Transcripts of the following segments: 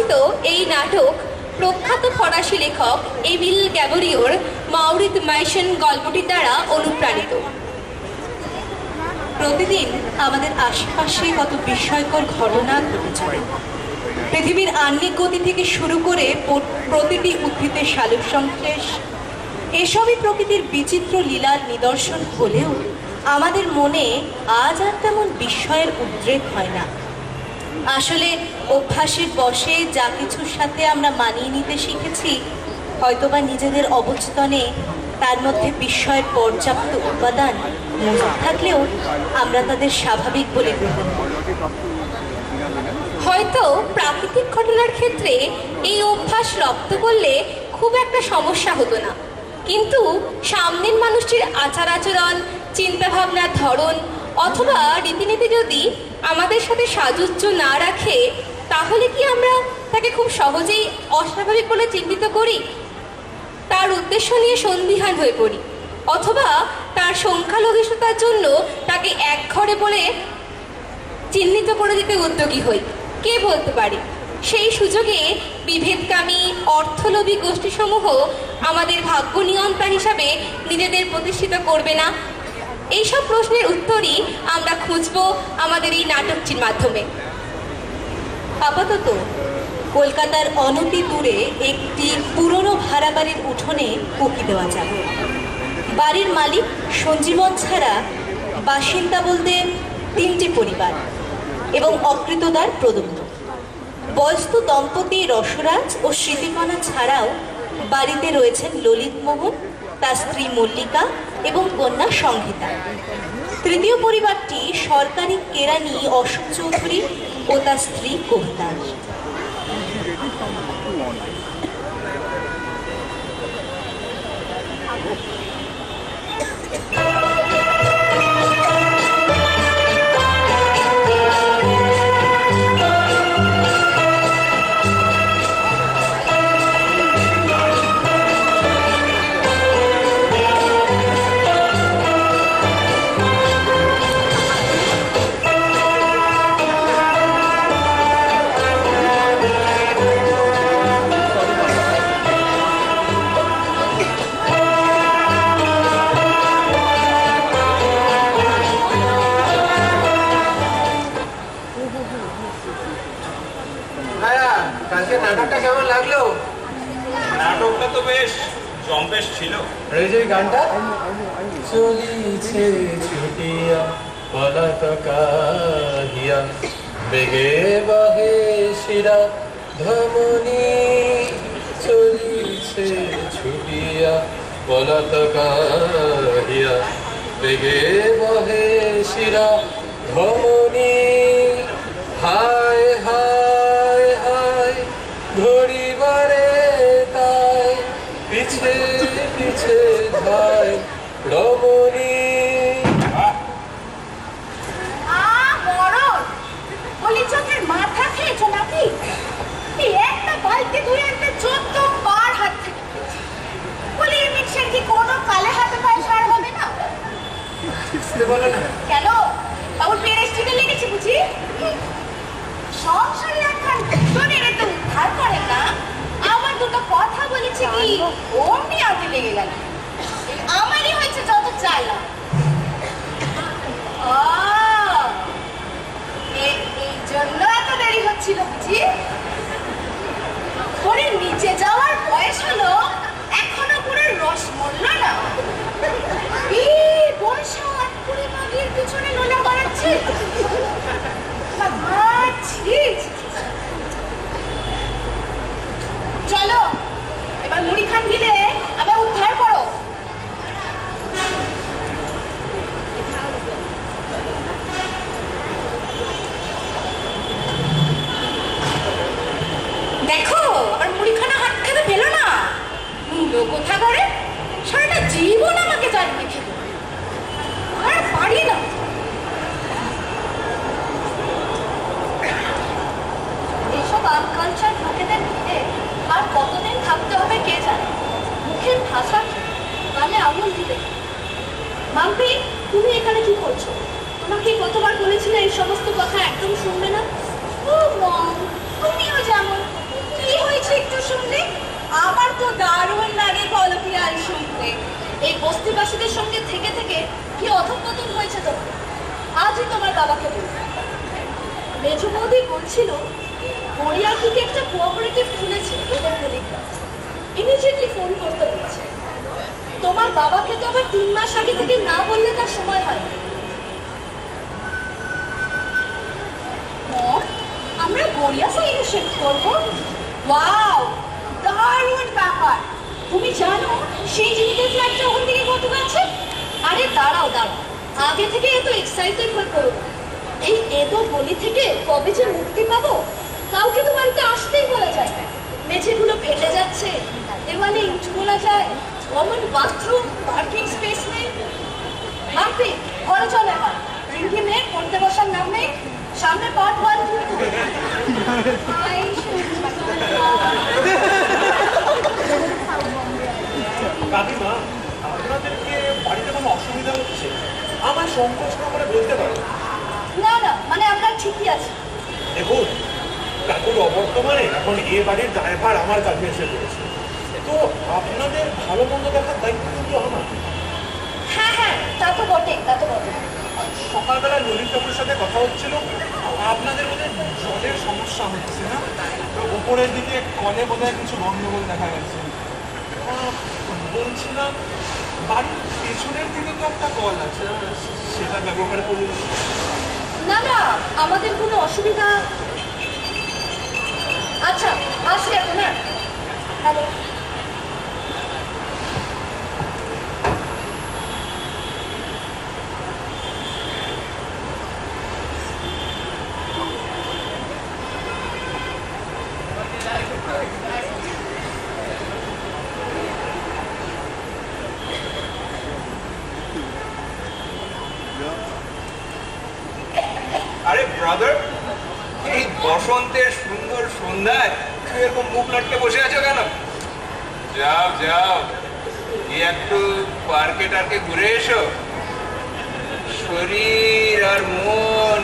রচিত এই নাটক প্রখ্যাত ফরাসি লেখক এমিল গ্যাবরিওর মাউরিত মাইশন গল্পটির দ্বারা অনুপ্রাণিত। প্রতিদিন আমাদের আশেপাশে কত বিস্ময়কর ঘটনা ঘটে চলে। পৃথিবীর আহ্নিক গতি থেকে শুরু করে প্রতিটি উদ্ভিদের সালোক সংশ্লেষ, এসবই প্রকৃতির বিচিত্র লীলার নিদর্শন হলেও আমাদের মনে আজ আর তেমন বিস্ময়ের উদ্রেক হয় না। আসলে অভ্যাসের বশে যা কিছুর সাথে আমরা মানিয়ে নিতে শিখেছি, হয়তোবা নিজেদের অবচেতনে তার মধ্যে বিস্ময়ের পর্যাপ্ত উপাদান মজুদ থাকলেও আমরা তাদের স্বাভাবিক বলে গ্রহণ করি। হয়তো প্রাকৃতিক ঘটনার ক্ষেত্রে এই অভ্যাস রপ্ত করলে খুব একটা সমস্যা হতো না, কিন্তু সামনের মানুষটির আচার আচরণ, চিন্তাভাবনার ধরন অথবা রীতিনীতি যদি আমাদের সাথে সাযুজ্য না রাখে, তাহলে কি আমরা তাকে খুব সহজেই অস্বাভাবিক বলে চিহ্নিত করি, তার উদ্দেশ্য নিয়ে সন্দিহান হয়ে পড়ি, অথবা তার সংখ্যালঘিষ্ঠতার জন্য তাকে একঘরে বলে চিহ্নিত করে দিতে উদ্যোগী হই? কে বলতে পারে সেই সুযোগে বিভেদকামী অর্থলোভী গোষ্ঠীসমূহ আমাদের ভাগ্য নিয়ন্ত্রণ হিসাবে নিজেদের প্রতিষ্ঠিত করবে না? এইসব প্রশ্নের উত্তরই আমরা খুঁজব আমাদের এই নাটকটির মাধ্যমে। আপাতত কলকাতার অনতি দূরে একটি পুরনো ভাড়া বাড়ির উঠোনে উকি দেওয়া যাক। বাড়ির মালিক সঞ্জীবন ছাড়া বাসিন্দা বলতে 3টি পরিবার এবং অকৃতদার প্রদত্ত। বয়স্ক দম্পতি রসরাজ ও স্মৃতিকণা ছাড়াও বাড়িতে রয়েছেন ললিতমোহন, তার স্ত্রী মল্লিকা এবং কন্যা সংহিতা। তৃতীয় পরিবারটি সরকারি কেরানি অশোক চৌধুরী ও তার স্ত্রী কবিতা। নাটকটা কেমন লাগলো? নাটকটা তো বেশ জম্পেশ ছিল। যে গানটা চলিছে ছুটিয়া পলাতকাহিয়া বেগে বহে শিরা ধমনী, চলিছে ছুটিয়া পলাতকাহিয়া বেগে বহে শিরা ধমনী, হায় হায় হায় ধরিবারে তাই পিছে পিছে যায় রমণী। চোখের মাথা খেয়েছো নাকি? একটা বালতি ধরে একটা 14 বার হাত থেকে বলি মিক্সার কি কোনো কালে হাতে পায়ে সার হবে না? বলো না কেন বাবুর পেরেস্টিকে লেগেছে বুঝি? সংসারে একখান দুজনের তো উদ্ধার করে না। আমার দুটো কথা বলেছে কি অমনি আগে লেগে গেল। আমারই হয়েছে যত চাইলাম। এই জন্য এত দেরি হচ্ছিল বুঝি? ঘরের নিচে যাওয়ার বয়স হলো, এখনো পুরো রস মরল না। এই বয়সে আটপুরে মাগির পিছনে নোলা বাড়াচ্ছে। চলো এবার মুড়ি খান গিলে আবার উদ্ধার করো। দেখো আবার মুড়িখানা হাত খেতে পেলো না। কোথা করে সারাটা জীবন আমাকে জ্বালিয়ে খেলো, আর পারি না। এসব আনকালচার লোকেদের ভিড়ে আর কতদিন থাকতে হবে কে জানে। মুখের ভাষা গালে আঙুল দিবে। মাম্পি, তুমি এখানে কি করছো? তোমাকে কতবার বলেছিলে এই সমস্ত কথা একদম শুনবে না? ও মম, তুমিও যেমন থেকে কি অধঃপতন হয়েছে তোমার, আজই তোমার বাবাকে বলবো। মেজু বৌদি বলছিল গড়িয়ার দিকে একটা কোঅপারেটিভ খুলেছে ওদের টেলিগ্রাম, ইমিডিয়েটলি ফোন করতে বলছে। তোমার বাবাকে তো আবার 3 মাস আগে থেকে না বললে তার সময় হয় না। আমরা গড়িয়া সাইডে শিফট করবো? ওয়াও, দারুণ ব্যাপার। তুমি জানো সেই জিনিসের ফ্ল্যাটটা ওখান থেকে কত আছে? আরে দাঁড়াও দাঁড়াও, আগে থেকে এত এক্সাইটেড হয়ে করো না। এই এতো গলি থেকে কবে যে মুক্তি পাবো, কাউকে তো বাড়িতে আসতেই বলা যায় না। মেঝেগুলো ফেটে যাচ্ছে, দেওয়ালে ইট বলা যায়, কমন বাথরুম, পার্কিং স্পেস নেই। মাম্পি, ঘরে চলে এবার। রিঙ্কি মেয়ে পড়তে বসার নাম নেই, সামনে পার্ট 1 কাকিমা, আপনাদেরকে বাড়িতে কোনো অসুবিধা হচ্ছে? আমার সংকোচ না করে বলতে পারো। না না, মানে আমরা ঠিকই আছি। দেখুন, কাকুর অবর্তমানে এখন এ বাড়ির দায়ভার আমার কাছে এসে পড়েছে, তো আপনাদের ভালো মন্দ দেখার দায়িত্ব কিন্তু আমার। হ্যাঁ হ্যাঁ, তা তো বটে, তা তো বটে। সকালবেলা ললিত কাকুর সাথে কথা হচ্ছিল, আপনাদের বোধহয় জলের সমস্যা হচ্ছে না? উপরের দিকে কলে বোধহয় কিছু গন্ডগোল দেখা গেছে। বলছিলাম বাড়ির পেছনের দিকে তো একটা কল আছে, সেটা ব্যবহার করুন। না না, আমাদের কোনো অসুবিধা। আচ্ছা, আসি এখন। হ্যাঁ, হ্যালো। আরে ব্রাদার, এই বসন্তের সুন্দর সন্ধ্যায় তুই এরকম মুখ লটকে বসে আছো কেন? যাও যাও, এই একটু পার্কে টার্কে ঘুরে এসো। শরীর আর মন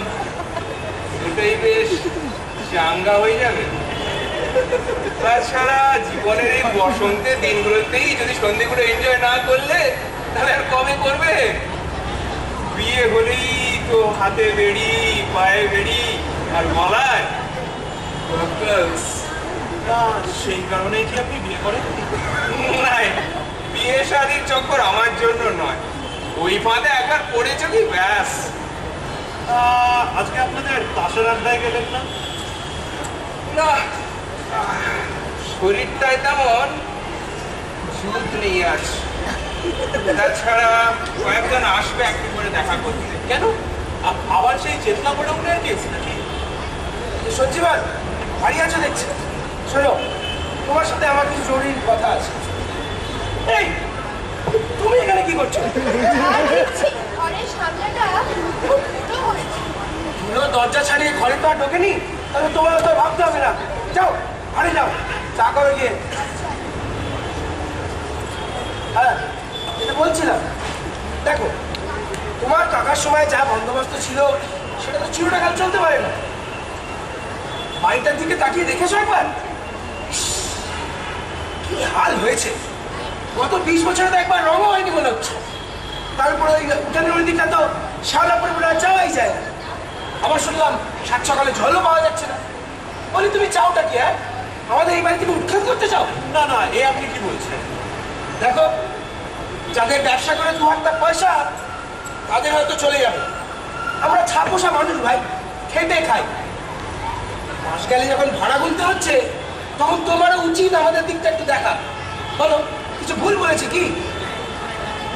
দুটোই বেশ চাঙ্গা হয়ে যাবে। তাছাড়া জীবনের এই বসন্তের দিনগুলোতেই যদি সন্ধ্যেগুলো এনজয় না করলে তাহলে আর কবে করবে? বিয়ে হলেই তো হাতে বেড়ি, পায়ে বেড়ি আর গলায় buckles। সেই কারণেই কি আপনি বিয়ে করেন? নাই, বিয়ে শাদীর চক্কর আমার জন্য নয়, ওই ফাঁদে একবার পড়েছ কি ব্যাস। আজকে আপনাদের তাসের আড্ডায় গেলেন না? না, শরীরটাই তেমন জুত নেই আজ। তাছাড়া কয়েকজন আসবে একটু করে দেখা করতে। কেন? আবার সেই চেতনা পড়ে উঠে গিয়েছে নাকি? সঞ্জীবন, বাড়ি আছো দেখছি। শোনো, তোমার সাথে আমার কিছু জরুরি কথা আছে। এই, তুমি এখানে কি করছো? আর দেখছি ঘরের সামনেটা খুব ফুটো হয়েছে। তুমিও দরজা ছাড়িয়ে ঘরে তো আর ঢোকেনি, তাহলে তোমার তো ভাবতে হবে না। যাও, ঘরে যাও, চা করো গিয়ে। হ্যাঁ, এটা বলছিলাম, দেখো, তোমার কাকার সময় যা বন্দোবস্ত ছিল সেটা তো চিরটাকাল চলতে পারে না। বাড়িটার দিকে তাকিয়ে দেখেছো একবার? ইস, কি হাল হয়েছে! গত 20 বছরে তো একবার রঙও হয়নি মনে হচ্ছে। তারপরে ওই উঠানের ওই দিকটা তো শ্যাওলা পরে বলে যাওয়াই যায় না। আবার শুনলাম 7 সকালে জলও পাওয়া যাচ্ছে না। বলি, তুমি চাওটা কি? হ্যাঁ, আমাদের এই বাড়ি থেকে উৎখাত করতে চাও? না না, এ আপনি কি বলছেন? দেখো, যাদের ব্যবসা করে 2 হাত পয়সা, তাদের হয়তো চলে যাবে। আমরা ছাপোষা মানুষ ভাই, খেটে খাই। মাস গেলে যখন ভাড়া গুনতে হচ্ছে, তখন তোমারও উচিত আমাদের দিকটা একটু দেখা। বলো, কিছু ভুল বলেছে কি?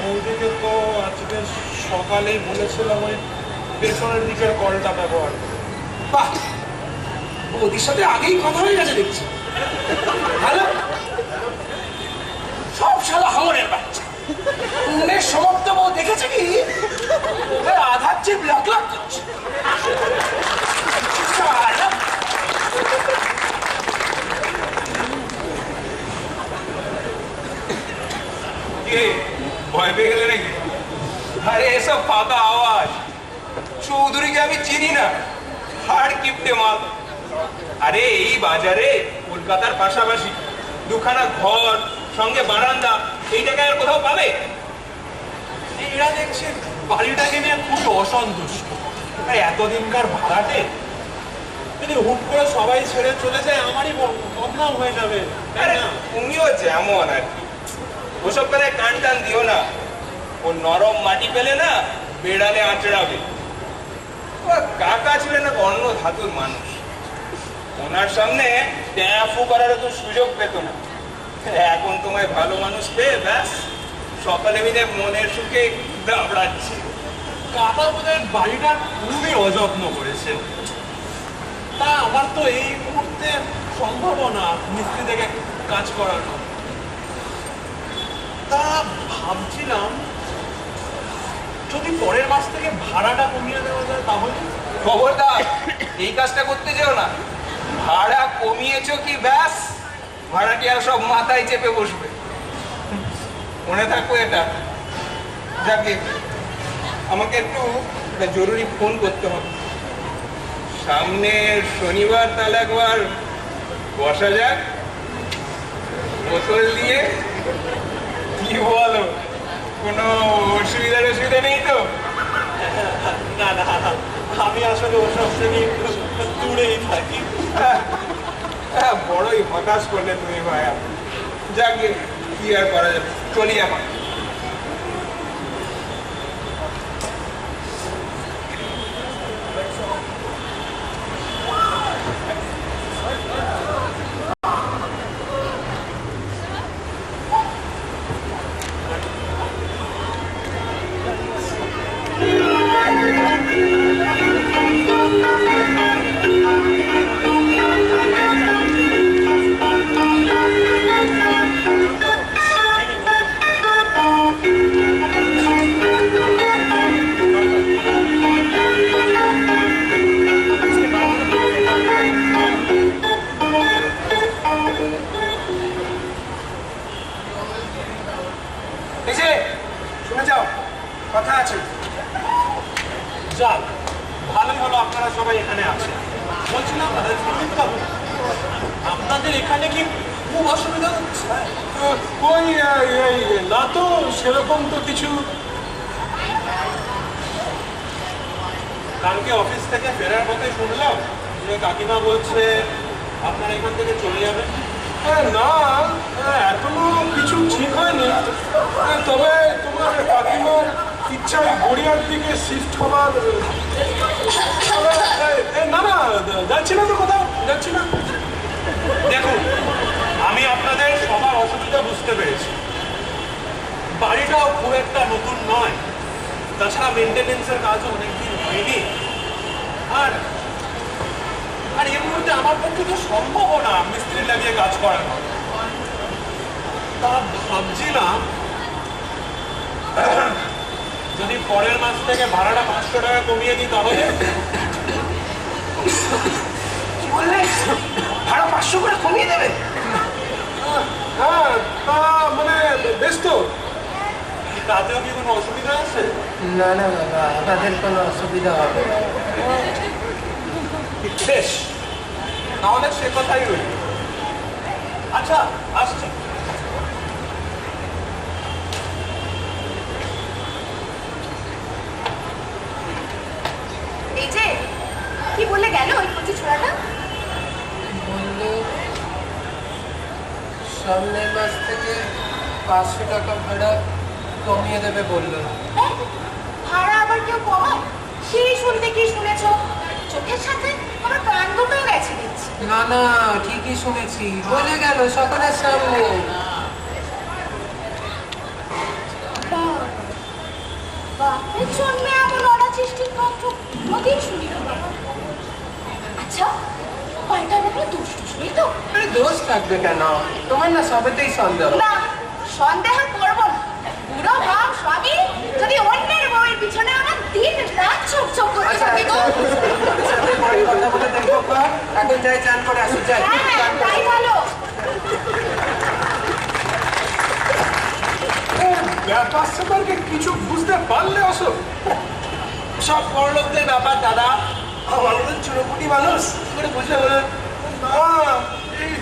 ওদিকে তো আজকে সকালেই বলেছিলাম ওই পেছনের দিকের কলটা ব্যবহার করতে। বাহ, ওদের সাথে আগেই কথা হয়ে গেছে দেখছি। ভালো, সব শালা হামরের বাচ্চা। উনের সমাপ্ত বউ দেখেছে কি ওদের আধার চেয়ে লাখ লাখ করছে। শালা। কে ভয় পেয়ে গেলে নাকি? আরে এসব ফাঁকা আওয়াজ। চৌধুরীকে আমি চিনি না, হাড় কিপটে মাল। আরে এই বাজারে কলকাতার পাশাপাশি 2খানা ঘর সঙ্গে বারান্দা, এই জায়গায় আর কোথাও পাবে? এরা দেখছি বাড়িটাকে নিয়ে খুবই অসন্তুষ্ট। আর এতদিনকার ভাড়াটে যদি হুট করে সবাই ছেড়ে চলে যায়, আমারই বদনাম হয়ে যাবে, তাই আরে না? তুমিও যেমন আর কি, ওসব কথায় কান টান দিও না। ও নরম মাটি পেলে না বেড়ালে আঁচড়াবে। ও কাকা ছিলেন না অন্য ধাতুর মানুষ, ওনার সামনে ট্যাফু করার তো সুযোগ পেত না। এখন তোমায় ভালো মানুষ পেয়ে ব্যাস সকালে মিলে মনের সুখে দাবড়াচ্ছি। কাকা বোধহয় বাড়িটা খুবই অযত্ন করেছেন। তা আমার তো এই মুহূর্তে সম্ভব না মিস্ত্রি থেকে কাজ করানো। তা ভাবছিলাম যদি পরের মাস থেকে ভাড়াটা কমিয়ে দেওয়া যায় তাহলে। খবরদার এই কাজটা করতে যেও না। ভাড়া কমিয়েছো কি ব্যাস ভাড়াটি আর সব মাথায় চেপে বসবে। মনে থাকবো এটা। যাকে আমাকে একটু একটা জরুরি ফোন করতে হবে। সামনের শনিবার তাহলে একবার বসা যাক, বোতল দিয়ে। কি বলো, কোনো অসুবিধা নেই তো? না না, আমি আসলে ওসব থেকে একটু দূরেই থাকি। বড়ই হতাশ করলে তুমি ভাইয়া। যাকে কি আর করা যাবে, চলি এখন। এই যে শুনে যাও, কথা আছে। যাক, ভালোই হলো আপনারা সবাই এখানে আছেন। বলছিলাম সুমিতবাবু, আপনাদের এখানে কি খুব অসুবিধা হচ্ছে? ওই না তো, সেরকম তো কিছু। কালকে অফিস থেকে ফেরার পথে শুনলাম যে কাকিমা বলছে আপনারা এখান থেকে চলে যাবেন। না, এখনো কিছু ঠিক হয়নি। তবে তোমার কাকিমার ইচ্ছায় গড়িয়ার দিকে শিফট হবার। না না, যাচ্ছি না তো, কোথাও যাচ্ছি না। দেখুন, আমি আপনাদের সবার অসুবিধা বুঝতে পেরেছি। বাড়িটাও খুব একটা নতুন নয়, তাছাড়া মেনটেনেন্সের কাজও অনেকদিন হয়নি। আর আর এই মুহূর্তে আমার পক্ষে তো সম্ভবও না মিস্ত্রি লাগিয়ে কাজ করানো। তা ভাবছিলাম যদি পরের মাস থেকে ভাড়াটা 500 টাকা কমিয়ে দিই তাহলে। কি বললে? ভাড়া 500 করে কমিয়ে দেবে? হ্যাঁ, তা মানে বেশ তো। তাতেও কি কোনো অসুবিধা আছে? না না বাবা, আমাদের কোনো অসুবিধা হবে না। বেশ, তাহলে সে কথাই রইল। আচ্ছা, আসছি। এই যে কি বলে গেল ওই কচি ছোড়াটা? বললো সামনের মাস থেকে 500 টাকা ভাড়া কমিয়ে দেবে বললো। ভাড়া আবার কেউ কমায়? সেই শুনতে কি শুনেছো? চোখের সাথে আমার কান দুটোও গেছে দেখছি। না না, ঠিকই শুনেছি, বলে গেল সকলের সামনে। বাপের জন্মে এমন অর্ডার সৃষ্টির তন্ত্র কোনোদিন শুনি না বাবা। আচ্ছা, পাল্টা দেখলে দুষ্টু শুনি তো? আরে দোষ থাকবে কেন? তোমার না সবেতেই সন্দেহ। না, সন্দেহ করবো না। বুড়ো ভাব স্বামী যদি অন্যের বউয়ের পিছনে আমার দিন রাত চোখ চোখ করতে আচ্ছা থাকে তো। পরে কথা বলে দেখবো। এখন যাই, চান করে আসি, যাই। হ্যাঁ, তাই ভালো। ব্যাপার সম্পর্কে কিছু বুঝতে পারলে অশোক? সব বড়লোকদের ব্যাপার দাদা। আমার মতন চুরোপুটি মানুষ কি করে বুঝবে বলুন? না, এই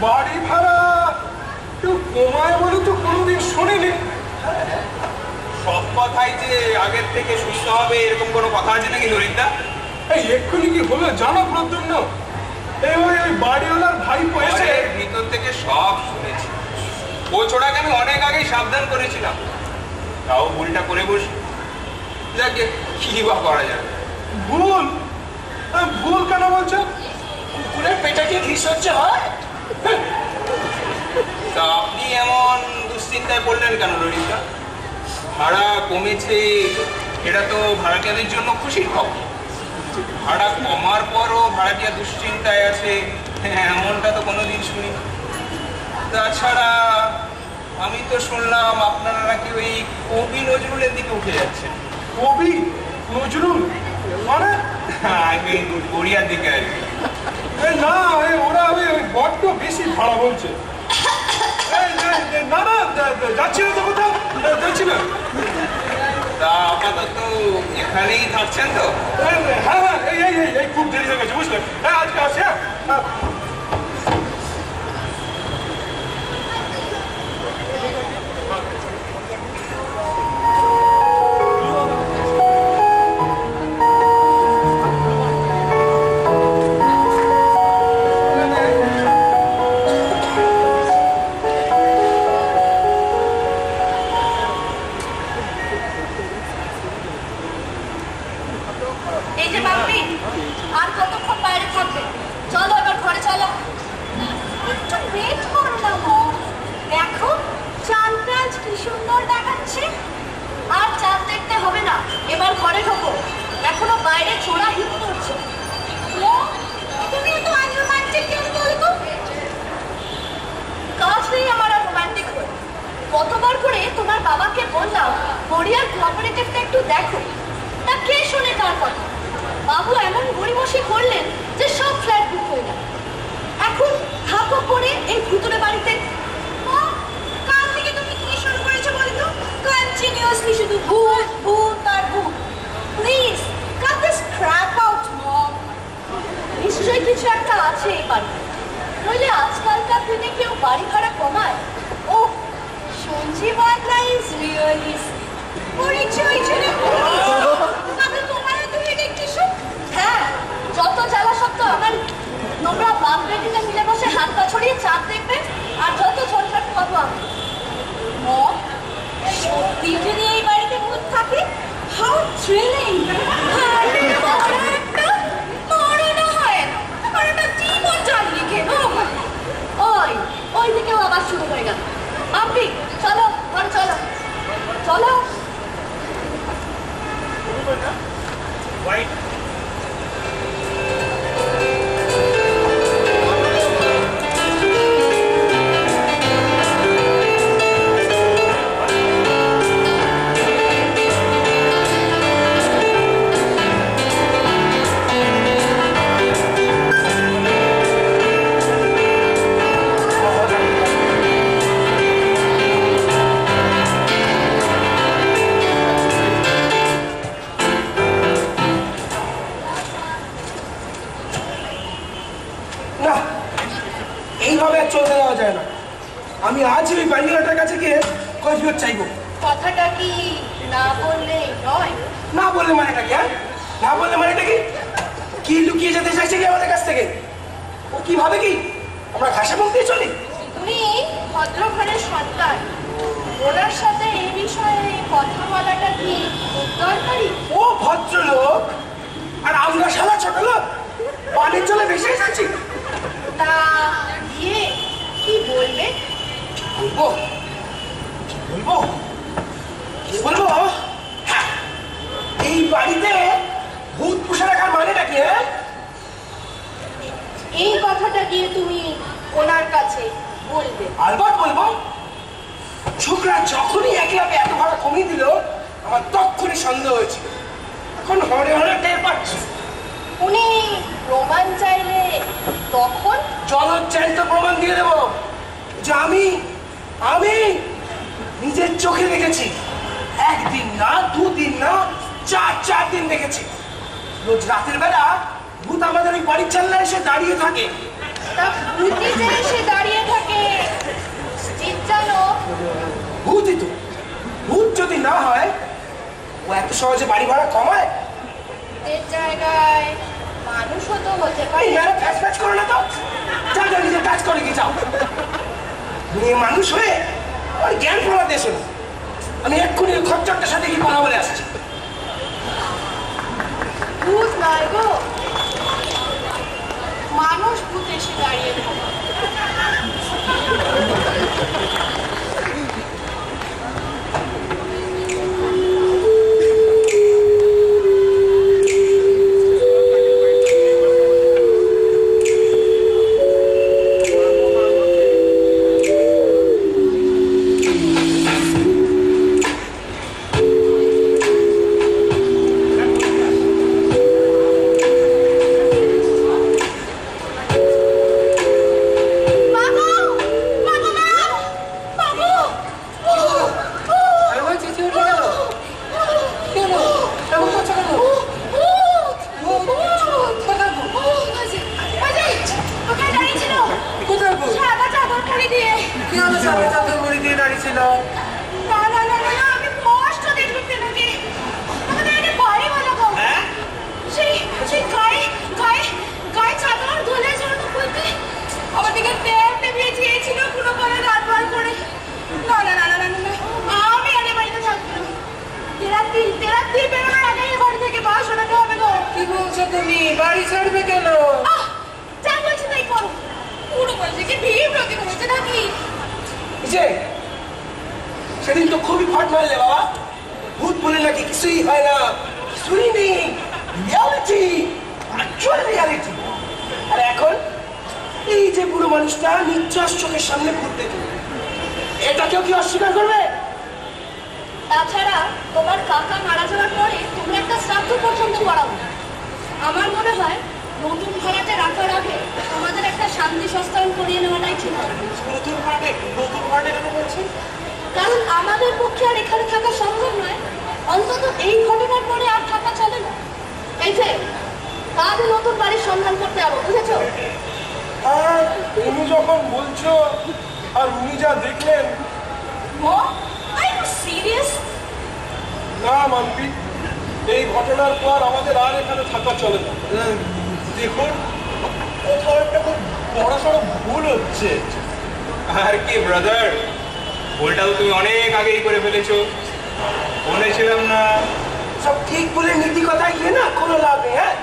বাড়ি ভাড়া একটু কমায় বলে তো কোনোদিন শুনিনি। সব কথাই যে আগের থেকে সুস্থ হবে এরকম কোনো কথা আছে নাকি ললিতদা? এই এক্ষুনি কি হলো জানো প্রদ্যুম্ন? এই ওই বাড়িওয়ালার ভাইপো এসে ঘরের ভিতর থেকে সব শুনেছি। ও ছোড়াকে আমি অনেক আগেই সাবধান করেছিলাম, তাও ভুলটা করে বসি। যাকে কি বা করা যাবে? ভুল? ভুল কেন বলছো? কুকুরের পেটে কি ঘি সহ্য হয়? তা আপনি এমন দুশ্চিন্তায় পড়লেন কেন ললিতা? ভাড়া কমেছে, এটা তো ভাড়াটিয়াদের জন্য খুশির খবর। ভাড়া কমার পরও ভাড়াটিয়া দুশ্চিন্তায় আছে, এমনটা তো কোনোদিন শুনি। তাছাড়া আমি তো শুনলাম আপনারা নাকি ওই কবি নজরুলের দিকে উঠে যাচ্ছেন। কবি নজরুল মানে? আমি গড়িয়ার দিকে আর কি। না ওরা ওই বড্ড বেশি ভাড়া বলছে। না না যাচ্ছি না তো কোথাও, যাচ্ছি না। তা আপাতত এখানেই থাকছেন তো? হ্যাঁ হ্যাঁ এই খুব দেরি হয়ে গেছে বুঝলেন। হ্যাঁ আজকে আসি। হ্যাঁ এই যে বাপি, আর কতক্ষণ বাইরে থাকবে? চলো এবার ঘরে চলো। একটু ওয়েট করো না মম। দেখো চাঁদটা আজ কি সুন্দর দেখাচ্ছে। আর চাঁদ দেখতে হবে না, এবার ঘরে ঢোকো। এখনো বাইরে ছোড়া হিট করছে। মম, তুমি এত আনরোমান্টিক কেন বলো তো? কাজ নেই আমার আর রোমান্টিক হয়ে। কতবার করে তোমার বাবাকে বললাম গড়িয়ার কোঅপারেটিভটা একটু দেখো, তা কে শোনে তার কথা? বাবু এমন গড়িমসি করলেন যে সব ফ্ল্যাট বুক হয়ে গেল। এখন থাকো করে এই ভুতুরে বাড়িতে। কাল থেকে তুমি কি শুরু করেছো বলো তো? কন্টিনিউয়াসলি শুধু ভূত ভূত আর ভূত। Please cut this crap out mom. নিশ্চয়ই কিছু একটা আছে এই বাড়িতে, নইলে আজকালকার দিনে কেউ বাড়ি ভাড়া কমায়? ও সঞ্জীবনরা ইজ রিয়েলি পরিচয় ছেড়ে হ্যাঁ, যত জ্বালা সত্য আমার নোংরা বাপ বেটিতে মিলে বসে হাত পা ছড়িয়ে চাঁদ দেখবে, আর যত ছোটখাটো পাবো আমি। সত্যি যদি এই বাড়িতে ভূত থাকে, হাউ থ্রিলিং! ওই দিকেও আবার শুরু হয়ে গেল। আপনি চলো ঘরে চলো, চলো। না, এইভাবে আর চলতে দেওয়া যায় না। আমি আজ ওই বাড়িওয়ালাটার কাছে গিয়ে কৈফিয়ত চাইবো। কথাটা কি না বললে নয়? না বললে মানেটা কি? না বললে মানেটা কি? কি লুকিয়ে যেতে চাইছে কি আমাদের কাছ থেকে? ও কি ভাবে কি আমরা ঘাসে মুখ দিয়ে চলি? তুমি ভদ্র ঘরের সন্তান, ওনার সাথে এই বিষয়ে কথা বলাটা কি খুব দরকারি? ও ভদ্রলোক আর আমরা শালা ছোট লোক, পানির জলে ভেসে এসেছি। তা গিয়ে কি বলবে? বলবো বলবো কি বলবো? হ্যাঁ, এই বাড়িতে ভূত পুষে রাখার মানেটা কি? হ্যাঁ, এই কথাটা গিয়ে তুমি ওনার কাছে বলবে? আলবাত বলবো। ছোকরা যখনই একলাপে এত ভাড়া কমিয়ে দিল, আমার তখনই সন্দেহ হয়েছিল। এখন হরে হরে টের পাচ্ছি। উনি প্রমাণ চাইলে তখন? জলচ্চারিত প্রমাণ দিয়ে দেবো যে আমি আমি নিজের চোখে দেখেছি। একদিন না, দুদিন না, চার দিন দেখেছি। রোজ রাতের বেলা ভূত আমাদের ওই বাড়ির জানলায় এসে দাঁড়িয়ে থাকে। তা ভূতি যে এসে দাঁড়িয়ে থাকে নিশ্চিত জানো? ভূতই তো। ভূত যদি না হয় এত সহজে বাড়ি ভাড়া কমায়? এর জায়গায় মানুষও তো হতে পারে। এই মেয়েরা ফ্যাচ ফ্যাচ করো না তো, যা যা নিজের কাজ করে কি যাও। মেয়ে মানুষ হয়ে আর জ্ঞান ফলাতে এসো না। আমি এক্ষুনি খচ্চরটার সাথে কি কথা বলে আসছি। ভূত নয় গো, মানুষ ভূত এসে দাঁড়িয়ে থাকে। তুমি বাড়ি ছাড়বে কেন? সেদিন তো খুবই ফাট মারলে বাবা। ভূত বলে নাকি কিছুই হয় না, কিছুই নেই, রিয়ালিটি, অ্যাকচুয়াল রিয়ালিটি। আর এখন এই যে বুড়ো মানুষটা নিশ্চয় চোখের সামনে ভূত দেখে, এটা কেউ কি অস্বীকার করবে? তাছাড়া তোমার কাকা মারা যাওয়ার পরে তুমি একটা শ্রাদ্ধ পর্যন্ত করাবো। আমার মনে হয় নতুন ভাড়াতে রাখার আগে তোমাদের একটা শান্তি সংস্থান করিয়ে নেওয়াটাই ঠিক হবে। নতুন ভাড়াটে কেন বলছেন? কারণ আমাদের পক্ষে আর এখানে থাকা সম্ভব নয়, অন্তত এই ঘটনার পরে আর থাকা চলে না। এই যে কাজে নতুন বাড়ির সন্ধান করতে যাবো, বুঝেছো? আর তুমি যখন বলছো আর উনি যা দেখলেন, সিরিয়াস? না মানবি, এই ঘটনার পর আমাদের আর এখানে থাকা চলে না। দেখুন, কোথাও একটা খুব বড়সড় ভুল হচ্ছে। আর কি ব্রাদার, ভুলটা তো তুমি অনেক আগেই করে ফেলেছো, বলেছিলাম না? সব ঠিক বলে নীতি কথায় গিয়ে না কোনো লাভ নেই। হ্যাঁ,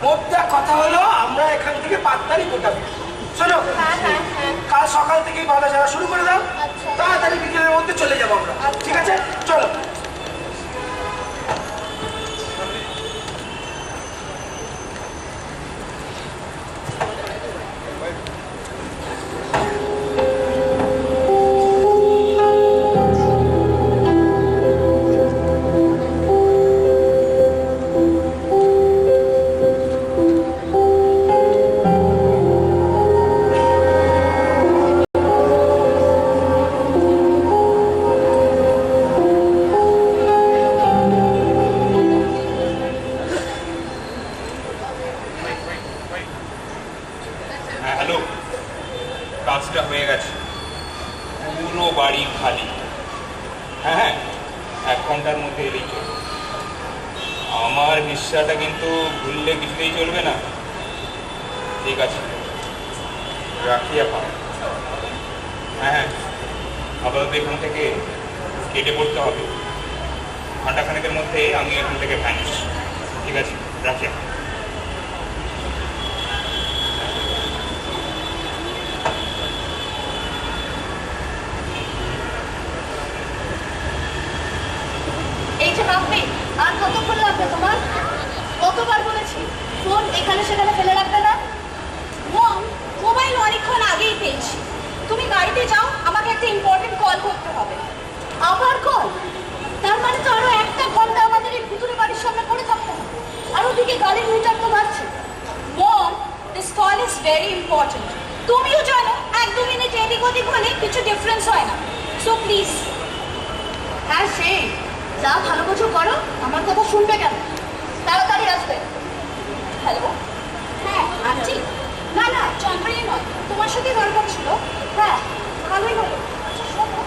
মোদ্দা কথা হলো আমরা এখান থেকে 5 তারিখ গোটাবো। শোনো, কাল সকাল থেকেই বাধা যাওয়া শুরু করে দাও, তাড়াতাড়ি বিকেলের মধ্যে চলে যাবো আমরা। ঠিক আছে, চলো। হ্যালো, কাজটা হয়ে গেছে, পুরো বাড়ি খালি। হ্যাঁ, 1 ঘন্টার মধ্যে এলেই চলবে। আমার হিস্সাটা কিন্তু ভুললে কিছুতেই চলবে না। ঠিক আছে, রাখি এখন। হ্যাঁ, আপাতত এখান থেকে কেটে পড়তে হবে। ঘন্টাখানেকের মধ্যে আমি এখান থেকে ভ্যানিশ। ঠিক আছে, রাখি এখন। এই যে ভাববি, আর কতক্ষণ লাগবে তোমার? কতবার বলেছি ফোন এখানে সেখানে ফেলে রাখবে না। মোবাইল অনেকক্ষণ আগেই পেয়েছি, তুমি গাড়িতে যাও, আমাকে একটা ইম্পর্টেন্ট কল করতে হবে। আবার কল? তার মানে তো আরো 1 ঘন্টা আমাদের এই ভুতুরে বাড়ির সামনে পড়ে থাকতে হবে। আর ওদিকে গাড়ির মিটার তো বাড়ছে। Mom, this call is very important. তুমিও জানো 1-2 মিনিট এদিক ওদিক হলে কিছু ডিফারেন্স হয় না। So please. হ্যাঁ, সেই যা ভালো কিছু করো, আমার কথা শুনবে কেন? তাড়াতাড়ি আসবে। হ্যালো, হ্যাঁ আন্টি। না না, চম্পাই নয়, তোমার সাথে দরকার ছিল। হ্যাঁ, ভালোই হলো। আচ্ছা শোনো,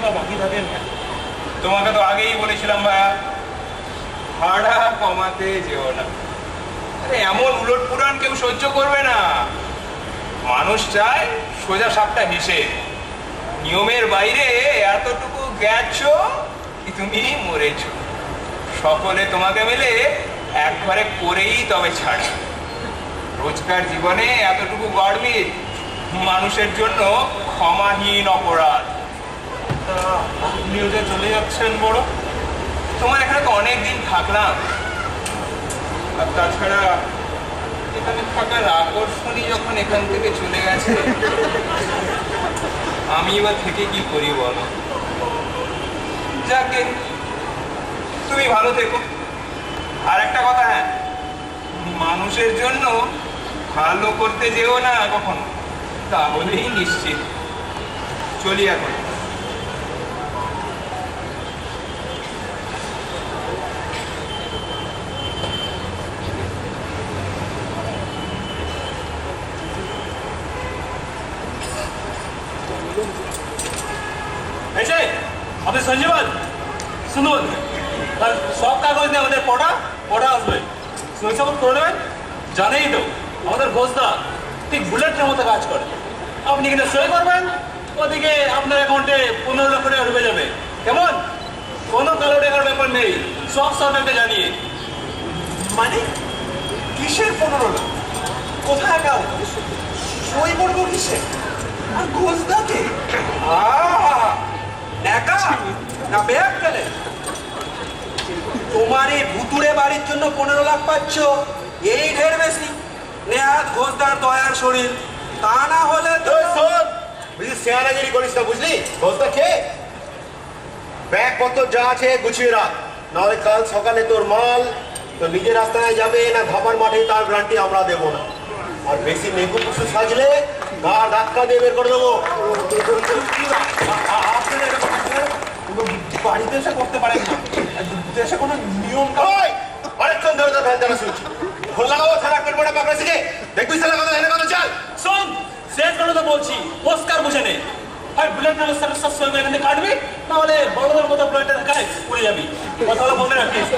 টাকা বাকি থাকেন। তোমাকে তো আগেই বলেছিলাম ভাইয়া, ভাড়া কমাতে যেও না। আরে এমন উলট পুরাণ কেউ সহ্য করবে না। মানুষ চায় সোজা সাপটা হিসেব। নিয়মের বাইরে এতটুকু গেছো কি তুমি মরেছো। সকলে তোমাকে মিলে একবারে করেই তবে ছাড়ে। রোজকার জীবনে এতটুকু গরমিল মানুষের জন্য ক্ষমাহীন অপরাধ। তা আপনিও যে চলে যাচ্ছেন বড়, তোমার এখানে তো অনেক দিন থাকলাম, আর তাছাড়া এখানে থাকার আকর্ষণই যখন এখান থেকে চলে গেছে, আমি এবার থেকে কি করি বলো। যাকে তুমি ভালো থেকো। আর একটা কথা, হ্যাঁ, মানুষের জন্য ভালো করতে যেও না কখনো, তাহলেই নিশ্চিত। চলি এখন। ऐसे আপনি সঞ্জীবন শুনুন, আর সব কাগজ নিয়ে আমাদের পড়া আসবে, সই সাবত করে নেবেন। জানেই তো আমাদের ঘোষদা ঠিক বুলেটের মতো কাজ করে। আপনি কিন্তু সই করবেন, ওদিকে আপনার অ্যাকাউন্টে 15 লক্ষ টাকা ঢুকে যাবে। কেমন? কোনো কালো টাকার ব্যাপার নেই, সব সরকারকে জানিয়ে। মানে কিসের 15 লাখ? কোথায় অ্যাকাউন্ট? সই করবো কিসে? আর ঘোষদাকে ন্যাকা না বেয়াক গেলে তোমার এই ভুতুড়ে বাড়ির জন্য 15 লাখ পাচ্ছ, এই ঢের বেশি। নেহাত ঘোষদার দয়ার শরীর, তা না হলে তো বুঝলি শেয়ারাগিরি করিস না, বুঝলি? বলতে কে ব্যাগ পত্র যা আছে গুছিয়ে রাখ, নাহলে কাল সকালে তোর মাল তো নিজের রাস্তায় যাবে না, ধাপার মাঠে তার গ্যারান্টি আমরা দেবো না। আর বেশি নেকু পুষু সাজলে গা ধাক্কা দিয়ে বের করে দেবো। বাড়িতে এসে করতে পারেন না, দেশে কোনো নিয়ম ওই অনেকক্ষণ ধরে তার ভ্যান শুনছি, ফোন লাগাবো সারা পেট পাকড়া শিখে দেখবি সালা কথা হেনে কথা চাল। শোন, শেষ করে তো বলছি, পরিষ্কার বুঝে নে। হয় বুলেট নামের সাথে সব সঙ্গে এখানে কাটবি, নাহলে বড়দের মতো বুলেটটা দেখায় উড়ে যাবি। কথা বলে রাখিস।